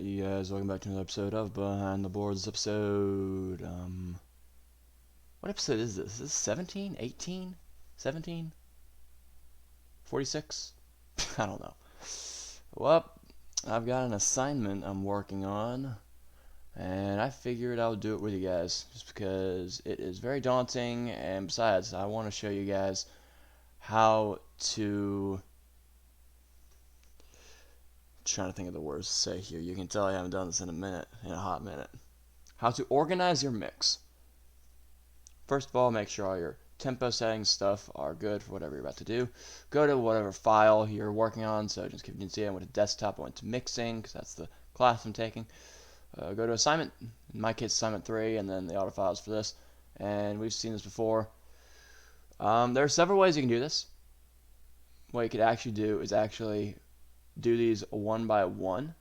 Alright, you guys, welcome back to another episode of Behind the Boards episode. What episode is this? Is this 17? 18? 17? 46? I don't know. Well, I've got an assignment I'm working on, and I figured I would do it with you guys, just because it is very daunting, and besides, I want to show you guys how to... trying to think of the words to say here. You can tell I haven't done this in a hot minute. How to organize your mix. First of all, make sure all your tempo settings stuff are good for whatever you're about to do. Go to whatever file you're working on. So just if you can see, I went to desktop, I went to mixing because that's the class I'm taking. Go to assignment. In my case, assignment 3, and then the auto files for this. And we've seen this before. There are several ways you can do this. What you could actually do is actually do these one by one,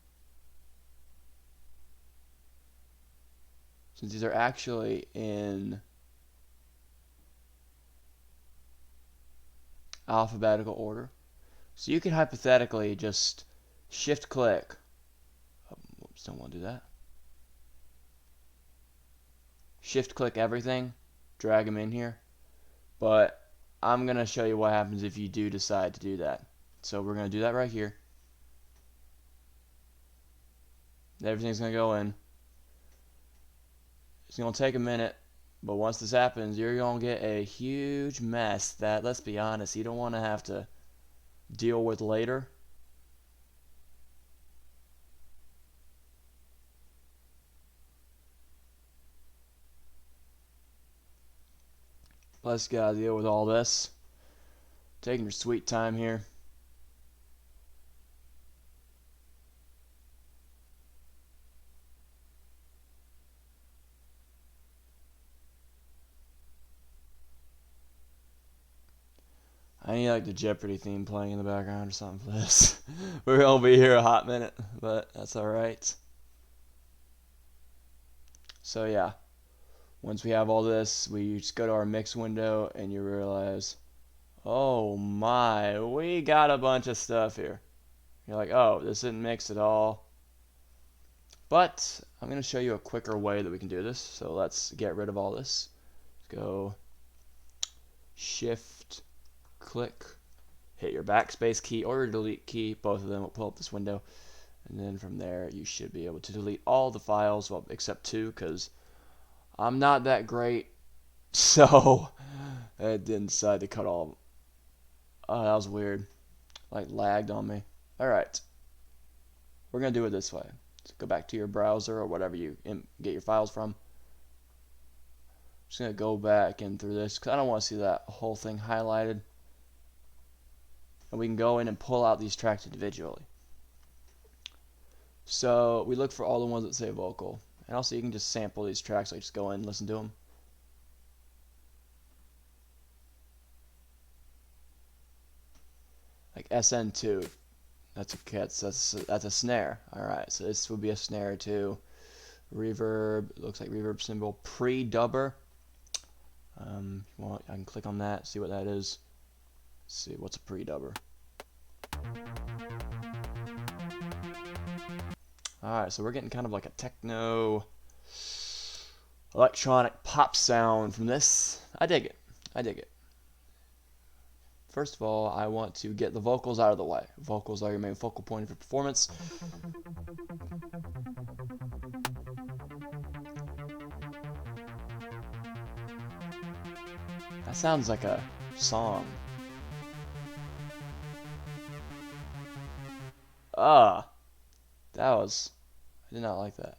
since these are actually in alphabetical order. So you could hypothetically just shift click. Whoops, don't want to do that. Shift click everything, drag them in here. But I'm going to show you what happens if you do decide to do that. So we're going to do that right here. Everything's going to go in. It's going to take a minute, but once this happens, you're going to get a huge mess that, let's be honest, you don't want to have to deal with later. Plus, you got to deal with all this. Taking your sweet time here. I need like the Jeopardy theme playing in the background or something for this. We're gonna be here a hot minute, but that's alright. So yeah, once we have all this, we just go to our mix window and you realize, oh my, we got a bunch of stuff here. You're like, oh, this isn't mixed at all. But I'm gonna show you a quicker way that we can do this. So let's get rid of all this. Let's go Shift click, hit your backspace key or your delete key, both of them will pull up this window, and then from there you should be able to delete all the files, well, except 2, because I'm not that great, so I didn't decide to cut all of them. Oh, that was weird, like lagged on me. Alright, we're gonna do it this way. So go back to your browser or whatever you get your files from. Just gonna go back in through this because I don't want to see that whole thing highlighted. And we can go in and pull out these tracks individually. So we look for all the ones that say vocal. And also you can just sample these tracks, like just go in and listen to them. Like SN2. That's a snare. Alright, so this would be a snare too. Reverb, looks like reverb symbol, pre-dubber. Well, I can click on that, see what that is. Let's see, what's a pre-dubber? Alright, so we're getting kind of like a techno electronic pop sound from this. I dig it. I dig it. First of all, I want to get the vocals out of the way. Vocals are your main focal point of your performance. That sounds like a song. I did not like that.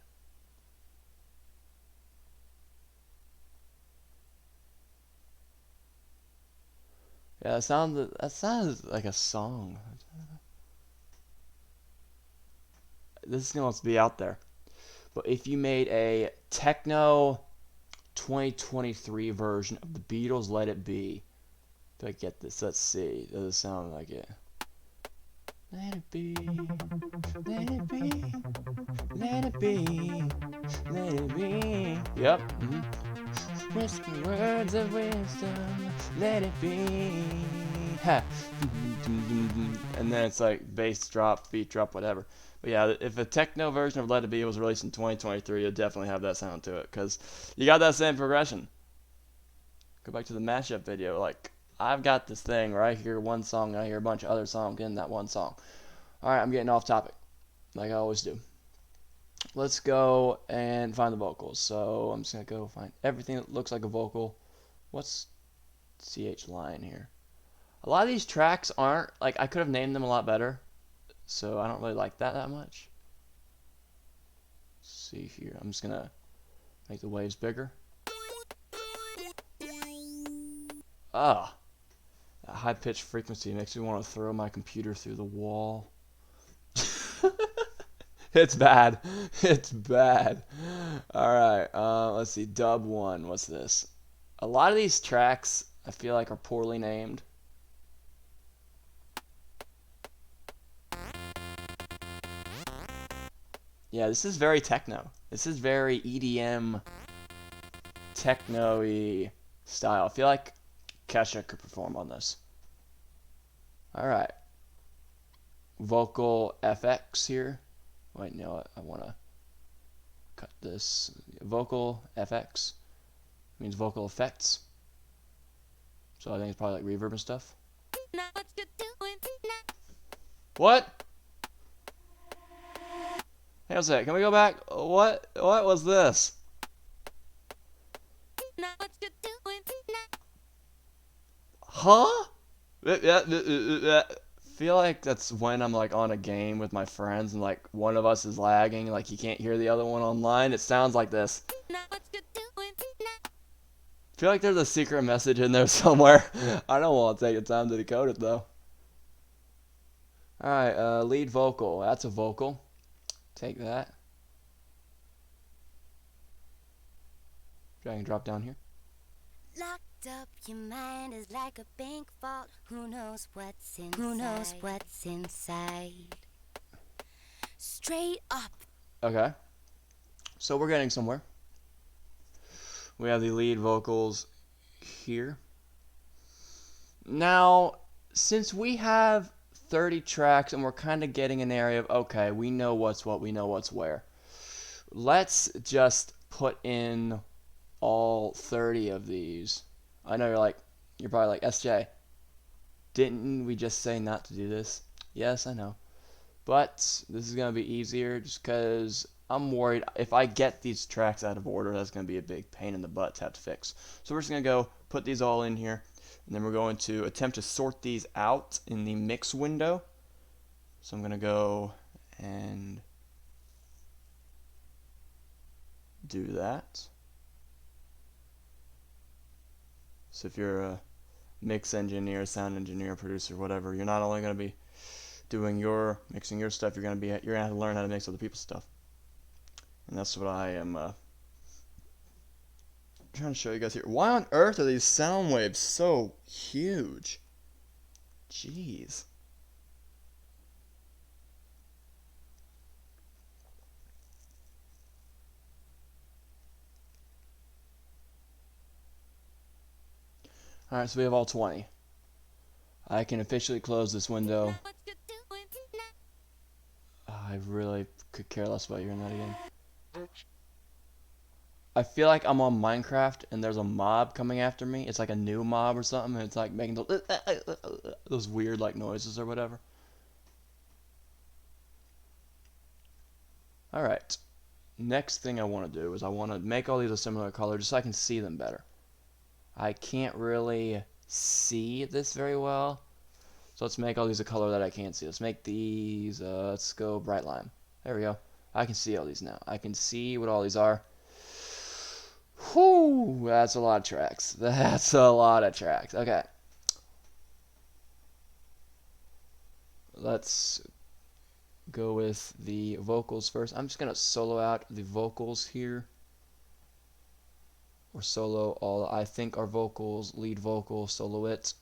Yeah, that sounds like a song. This is going to be out there. But if you made a techno 2023 version of the Beatles' Let It Be, do I get this? Let's see. Does it sound like it? Let it be, let it be, let it be, let it be. Yep. Whisper words of wisdom, let it be. Ha. And then it's like bass drop, beat drop, whatever. But yeah, if a techno version of Let It Be was released in 2023, it'd definitely have that sound to it, because you got that same progression. Go back to the mashup video. Like, I've got this thing where I hear one song and I hear a bunch of other songs in that one song. Alright, I'm getting off topic, like I always do. Let's go and find the vocals. So I'm just going to go find everything that looks like a vocal. What's CH line here? A lot of these tracks aren't, like, I could have named them a lot better. So I don't really like that much. Let's see here. I'm just going to make the waves bigger. Ah, that high-pitched frequency makes me want to throw my computer through the wall. It's bad. It's bad. Alright, let's see. Dub 1. What's this? A lot of these tracks, I feel like, are poorly named. Yeah, this is very techno. This is very EDM, techno-y style. I feel like Kesha could perform on this. Alright. Vocal FX here. Wait, no, I want to cut this. Vocal FX means vocal effects. So I think it's probably like reverb and stuff. What? Hang on a sec. Can we go back? What was this? Huh? Feel like that's when I'm like on a game with my friends and like one of us is lagging, like you can't hear the other one online. It sounds like this. Feel like there's a secret message in there somewhere. I don't want to take the time to decode it though. Alright, lead vocal. That's a vocal. Take that. Drag and drop down here. Locked up, your mind is like a bank vault. Who knows what's inside? Who knows what's inside? Straight up. Okay. So we're getting somewhere. We have the lead vocals here. Now, since we have 30 tracks and we're kind of getting an area of, okay, we know what's what, we know what's where. Let's just put in all 30 of these. I know you're probably like, SJ, didn't we just say not to do this? Yes, I know. But this is going to be easier just because I'm worried if I get these tracks out of order, that's going to be a big pain in the butt to have to fix. So we're just going to go put these all in here. And then we're going to attempt to sort these out in the mix window. So I'm going to go and do that. So if you're a mix engineer, sound engineer, producer, whatever, you're not only going to be doing mixing your stuff, you're going to have to learn how to mix other people's stuff. And that's what I am trying to show you guys here. Why on earth are these sound waves so huge? Jeez. Alright, so we have all 20. I can officially close this window. I really could care less about hearing that again. I feel like I'm on Minecraft and there's a mob coming after me. It's like a new mob or something, and it's like making those weird like noises or whatever. Alright. Next thing I want to do is I want to make all these a similar color just so I can see them better. I can't really see this very well. So let's make all these a color that I can't see. Let's make these, let's go bright lime. There we go. I can see all these now. I can see what all these are. Whew, that's a lot of tracks. That's a lot of tracks. Okay. Let's go with the vocals first. I'm just going to solo out the vocals here. Or solo all I think are vocals, lead vocal, solo it.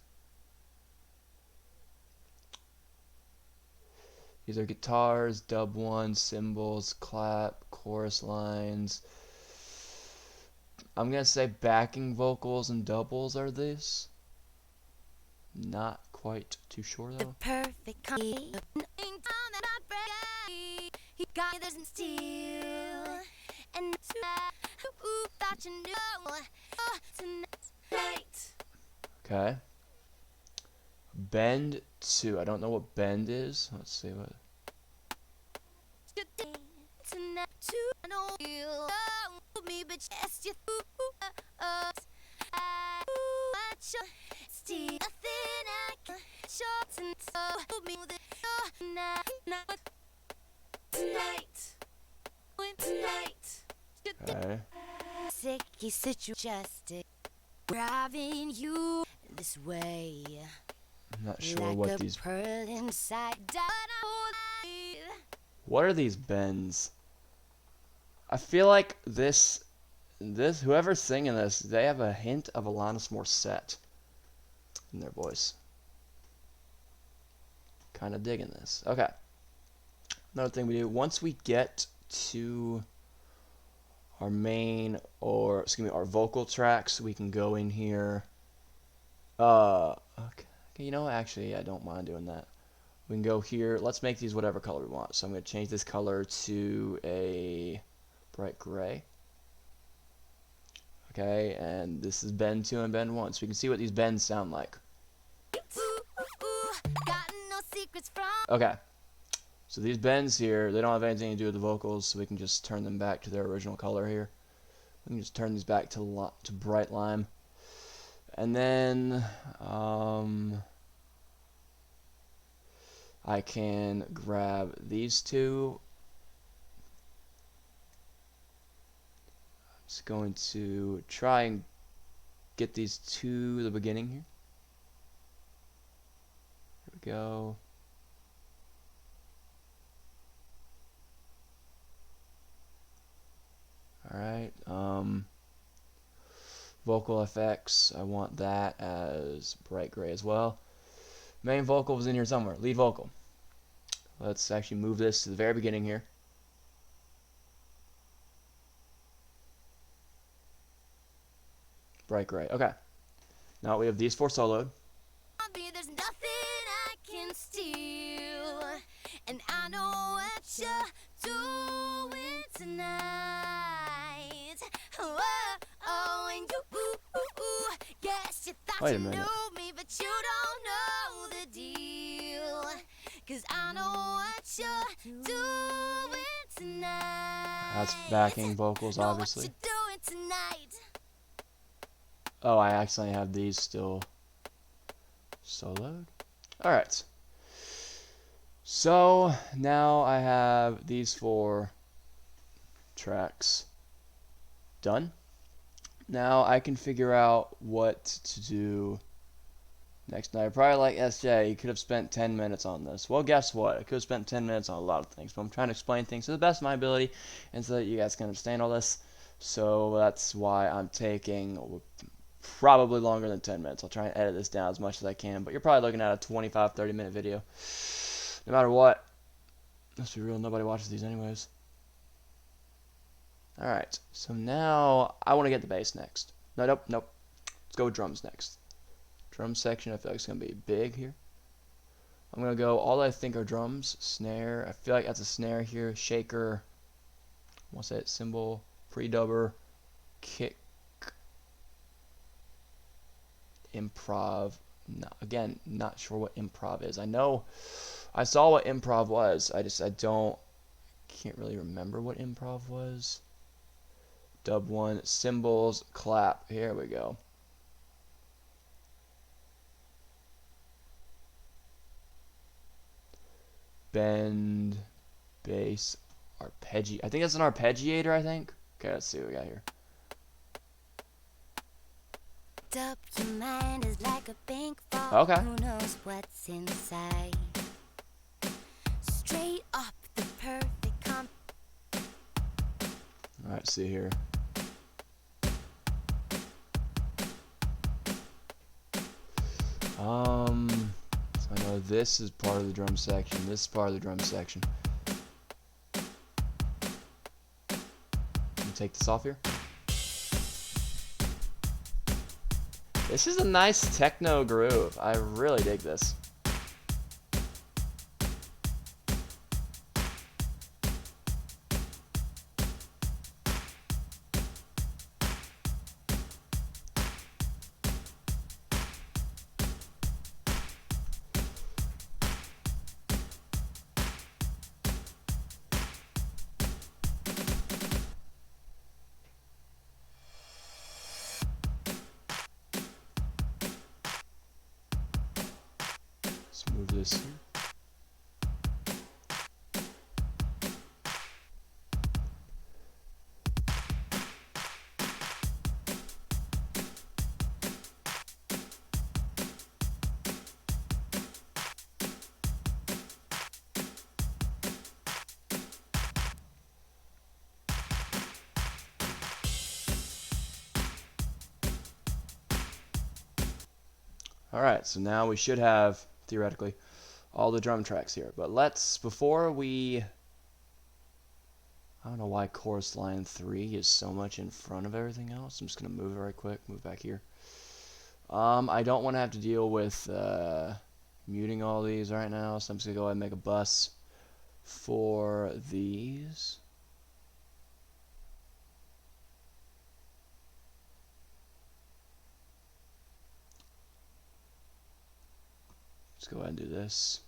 These are guitars, dub 1, cymbals, clap, chorus lines. I'm going to say backing vocals and doubles are this. Not quite too sure though. The perfect there's steel and thought you knew tonight. Okay. Bend 2. I don't know what bend is. Let's see what. Tonight too. I know you love me, but yes, you still nothing I can show me with it tonight. Okay. Sicky situation driving you this way. I'm not sure like what a these. pearl inside. What are these bends? I feel like this whoever's singing this, they have a hint of Alanis Morissette in their voice. Kind of digging this. Okay. Another thing we do once we get to our main, or excuse me, our vocal tracks, we can go in here. Okay, you know, actually, I don't mind doing that. We can go here. Let's make these whatever color we want. So I'm going to change this color to a bright gray. Okay, and this is bend 2 and bend 1. So we can see what these bends sound like. Okay, so these bends here, they don't have anything to do with the vocals, so we can just turn them back to their original color here. We can just turn these back to bright lime. And then I can grab these two. I'm just going to try and get these to the beginning here. Here we go. Alright, vocal effects, I want that as bright gray as well. Main vocal is in here somewhere, lead vocal. Let's actually move this to the very beginning here. Bright gray, okay. Now we have these 4 soloed. There's nothing I can steal, and I know what you're doing tonight. And you, guess you thought Wait a you minute. knew me, but you don't know the deal. 'Cause I know what you're doing tonight. That's backing vocals, know obviously. what you're doing tonight. Oh, I accidentally have these still soloed. Alright. So, now I have these 4 tracks done. Now I can figure out what to do next. Now, you're probably like, SJ, you could have spent 10 minutes on this. Well, guess what? I could have spent 10 minutes on a lot of things, but I'm trying to explain things to the best of my ability and so that you guys can understand all this. So that's why I'm taking probably longer than 10 minutes. I'll try and edit this down as much as I can, but you're probably looking at a 25-30 minute video. No matter what. Let's be real, nobody watches these anyways. Alright, so now I want to get the bass next. Nope. Let's go with drums next. Drum section, I feel like it's going to be big here. I'm going to go all I think are drums, snare. I feel like that's a snare here, shaker, what's that, cymbal, pre-dubber, kick, improv. No, again, not sure what improv is. I know I saw what improv was. I can't really remember what improv was. Dub 1, cymbals, clap. Here we go. Bend, bass, arpeggi. I think that's an arpeggiator, I think. Okay, let's see what we got here. Up your mind is like a bank vault. Okay. Who knows what's inside? Straight up the perfect Alright, see here. So I know this is part of the drum section. This is part of the drum section. Can you take this off here? This is a nice techno groove. I really dig this. this here. Alright, so now we should have, theoretically, all the drum tracks here. But let's, before we... I don't know why chorus line 3 is so much in front of everything else. I'm just going to move it right quick, move back here. I don't want to have to deal with muting all these right now, so I'm just going to go ahead and make a bus for these. Let's go ahead and do this.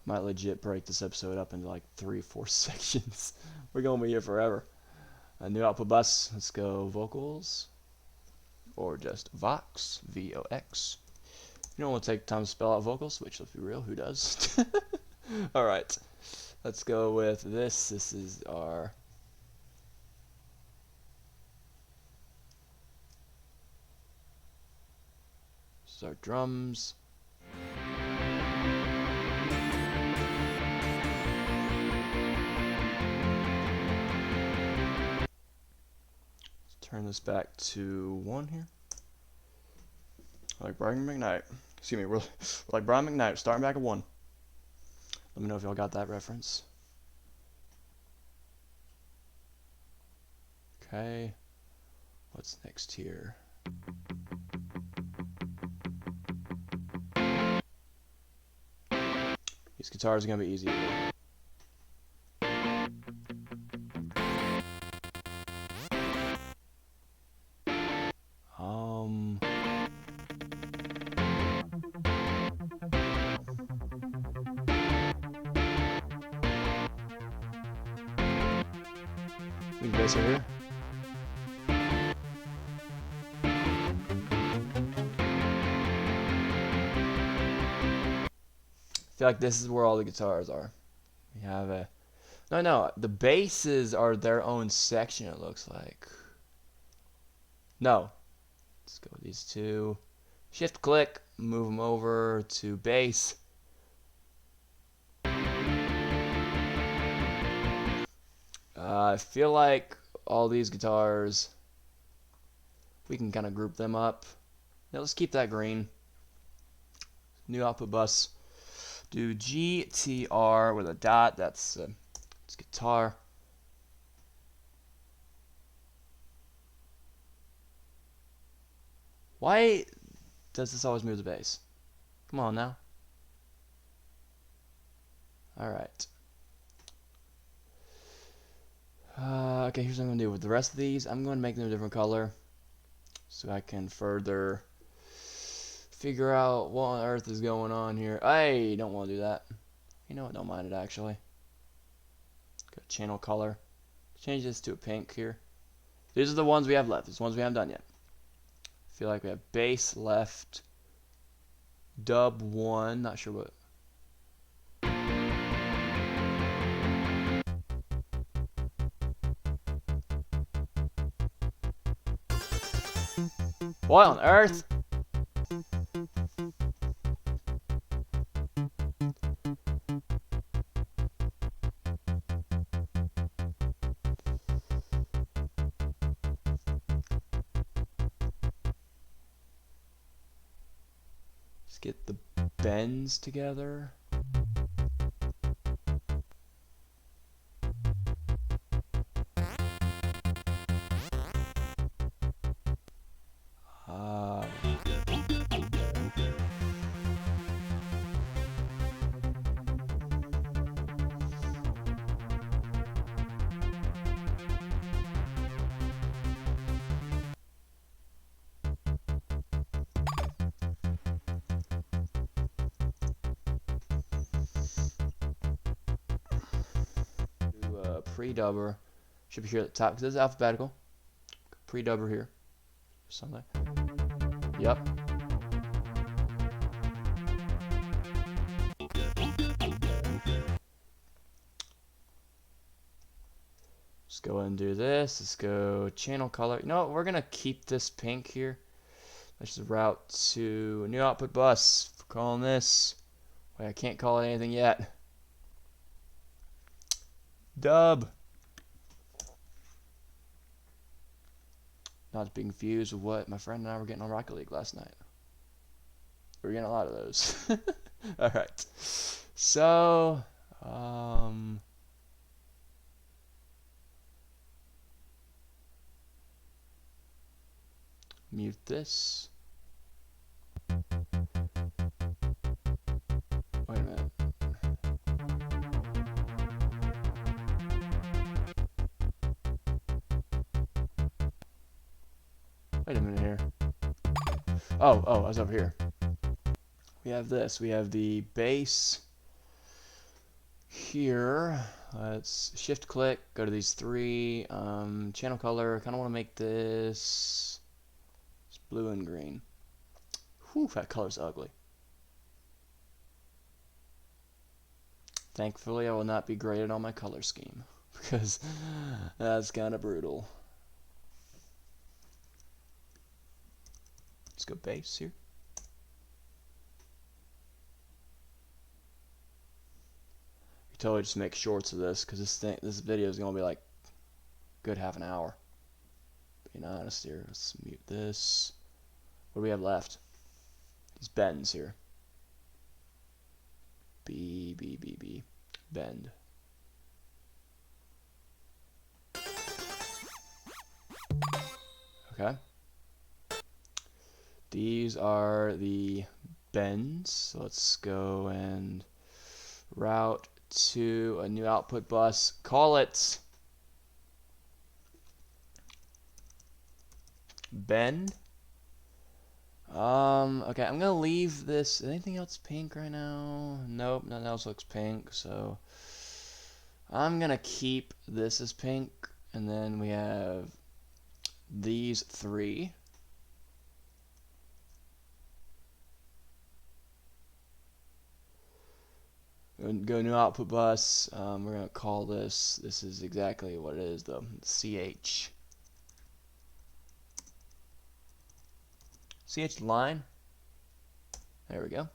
Might legit break this episode up into like 3-4 sections. We're going to be here forever. A new output bus. Let's go vocals. Or just Vox. V-O-X. You don't want to take time to spell out vocals, which, let's be real, who does? Alright. Let's go with this. This is our... This is our drums. Turn this back to 1 here. Like Brian McKnight. Excuse me, we're like Brian McKnight, starting back at 1. Let me know if y'all got that reference. Okay. What's next here? These guitars are gonna be easy to do. We can bass right here. I feel like this is where all the guitars are. We have a... No, the basses are their own section, it looks like. No. Let's go with these two. Shift click, move them over to bass. I feel like all these guitars, we can kind of group them up. Now let's keep that green. New output bus. Do GTR with a dot. That's it's guitar. Why does this always move the bass? Come on now. Alright. Okay, here's what I'm going to do. With the rest of these, I'm going to make them a different color so I can further figure out what on earth is going on here. I don't want to do that. You know what? Don't mind it, actually. Go channel color. Change this to a pink here. These are the ones we have left. These are the ones we haven't done yet. I feel like we have bass left. Dub 1. Not sure what. What on earth? Let's get the bends together. Pre-dubber should be here at the top because this is alphabetical. Pre-dubber here. Something. Yep. Let's go and do this. Let's go channel color. You know what? We're gonna keep this pink here. Let's just route to a new output bus. We're calling this. Wait, I can't call it anything yet. Dub. Not to be confused with what my friend and I were getting on Rocket League last night. We were getting a lot of those. Alright. So, mute this. Wait a minute. Wait a minute here. Oh, I was over here. We have this. We have the bass here. Let's shift click, go to these three. Channel color, kind of want to make this blue and green. Whew, that color's ugly. Thankfully, I will not be graded on my color scheme because that's kind of brutal. Let's go bass here. You totally just make shorts of this because this video is gonna be like a good half an hour. Being honest here, let's mute this. What do we have left? These bends here. B, bend. Okay. These are the bends. So let's go and route to a new output bus. Call it bend. Okay, I'm gonna leave this. Anything else pink right now? Nope, nothing else looks pink, so I'm gonna keep this as pink, and then we have these three. Go new output bus. We're gonna call this. This is exactly what it is, though. CH. CH line. There we go.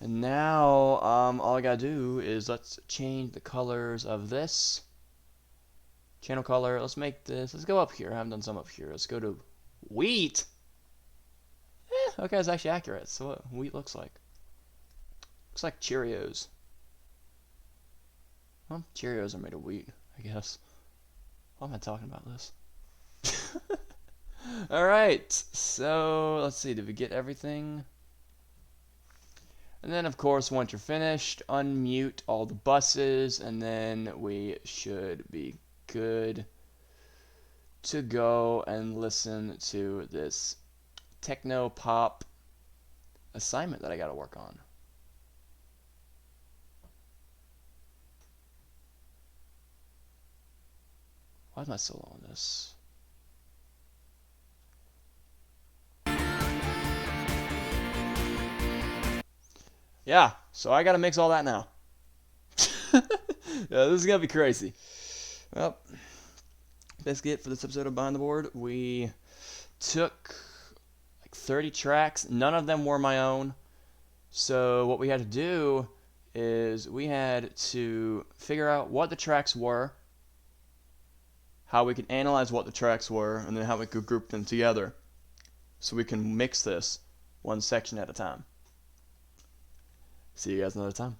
And now, all I gotta do is let's change the colors of this. Channel color. Let's make this. Let's go up here. I haven't done some up here. Let's go to wheat. Okay, it's actually accurate. So what wheat looks like. Looks like Cheerios. Well, Cheerios are made of wheat, I guess. Why am I talking about this? Alright, so let's see, did we get everything? And then, of course, once you're finished, unmute all the buses, and then we should be good to go and listen to this techno pop assignment that I got to work on. Why am I so low on this? Yeah, so I gotta mix all that now. Yeah, this is gonna be crazy. Well, basically it for this episode of Behind the Board. We took like 30 tracks. None of them were my own. So what we had to do is we had to figure out what the tracks were, how we could analyze what the tracks were, and then how we could group them together so we can mix this one section at a time. See you guys another time.